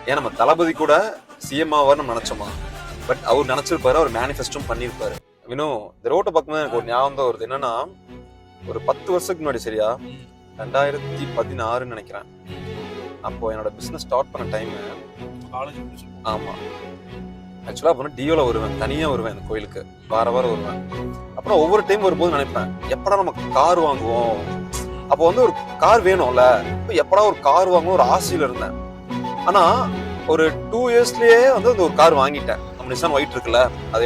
ஏன் நம்ம தளபதி கூட சிஎம் ஆவார்னு நினைச்சோமா? பட் அவர் நினைச்சிருப்பாரு, அவர் மேனிஃபெஸ்டும் பண்ணியிருப்பாரு. இன்னும் இந்த ரோட்டை பார்க்கும்போது எனக்கு ஒரு ஞாபகம் தான் வருது. என்னன்னா, ஒரு 10 வருஷத்துக்கு முன்னாடி, சரியா 2016 நினைக்கிறேன், அப்போ என்னோட பிசினஸ் ஸ்டார்ட் பண்ண டைம். ஆமா, ஆக்சுவலா அப்போ டியோல வருவேன், தனியா வருவேன் இந்த கோயிலுக்கு, வாரம் வருவேன். அப்புறம் ஒவ்வொரு டைம் வரும்போது நினைப்பேன், எப்படா நம்ம கார் வாங்குவோம். அப்போ ஒரு கார் வேணும்ல, எப்படா ஒரு கார் வாங்குவோம் ஒரு ஆசையில இருந்தேன். ஆனா ஒரு 2 இயர்ஸ்லயே அந்த ஒரு கார் வாங்கிட்டேன். நம்ம நிசான் ஒயிட் இருக்குல்ல, அதை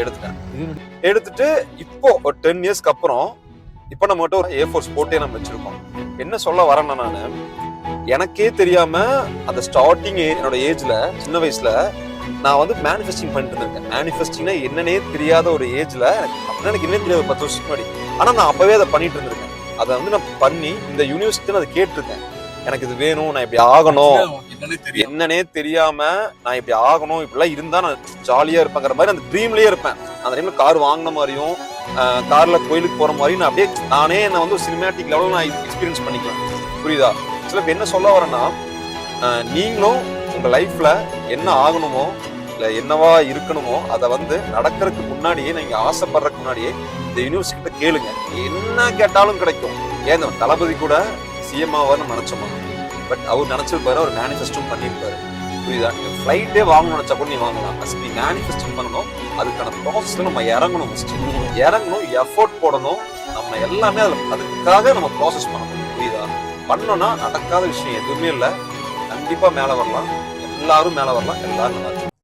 எடுத்துட்டு இப்போ ஒரு 10 இயர்ஸ்க்கு அப்புறம் இப்போ நம்மகிட்ட ஒரு A4 ஸ்போர்ட்டே நம்ம வச்சிருக்கோம். என்ன சொல்ல வரேன்னா, நானு எனக்கே தெரியாம அந்த ஸ்டார்டிங் என்னோட ஏஜ்ல, சின்ன வயசுல நான் மேனிஃபெஸ்டிங் பண்ணிட்டு இருந்திருக்கேன். மேனிஃபெஸ்டிங்னா என்னன்னே தெரியாத ஒரு ஏஜ்ல, எனக்கு என்ன தெரியாது 10 வருஷத்துக்கு முன்னாடி. ஆனா நான் அப்பவே அதை பண்ணிட்டு இருந்திருக்கேன். அதை நான் பண்ணி இந்த யூனிவர்சிட்டி அதை கேட்டிருக்கேன், எனக்கு இது வேணும், நான் இப்படி ஆகணும், என்னன்னே தெரியாம நான் இப்படி ஆகணும், இப்படிலாம் இருந்தா நான் ஜாலியா இருப்பேங்கிற மாதிரி அந்த ட்ரீம்லயே இருப்பேன். அந்த டைம்ல கார் வாங்கின மாதிரியும் கார்ல கோயிலுக்கு போற மாதிரியும் நான் அப்படியே நானே ஒரு சினிமேட்டிக் லெவலில் நான் எக்ஸ்பீரியன்ஸ் பண்ணிக்கலாம். புரியுதா? சில பேர் என்ன சொல்ல வரேன்னா, நீங்களும் உங்க லைஃப்ல என்ன ஆகணுமோ இல்ல என்னவா இருக்கணுமோ அதை நடக்கிறதுக்கு முன்னாடியே, நீங்க ஆசைப்படுறதுக்கு முன்னாடியே இந்த யூனிவர்சிட்டி கிட்ட கேளுங்க. என்ன கேட்டாலும் கிடைக்கும். ஏன் தளபதி கூட சிஎம் ஆவார்னு நினைச்சோமா? பட் அவர் நினைச்சிருப்பாரு, அவர் மேனிஃபெஸ்டும் பண்ணியிருப்பாரு. புரியுதா? நீங்க ஃபிளைட்டே வாங்கணும்னு நினைச்சா கூட நீ வாங்கலாம். ஃபர்ஸ்ட் நீ மேனிஃபெஸ்டிங் பண்ணணும், அதுக்கான ப்ராசஸ்ல நம்ம இறங்கணும், எஃபோர்ட் போடணும், நம்ம எல்லாமே அதுக்காக நம்ம ப்ராசஸ் பண்ணணும். புரியுதா? பண்ணோம்னா நடக்காத விஷயம் எதுவுமே இல்லை. கண்டிப்பா மேல வரலாம், எல்லாரும் மேல வரலாம், எல்லாரும் நல்லா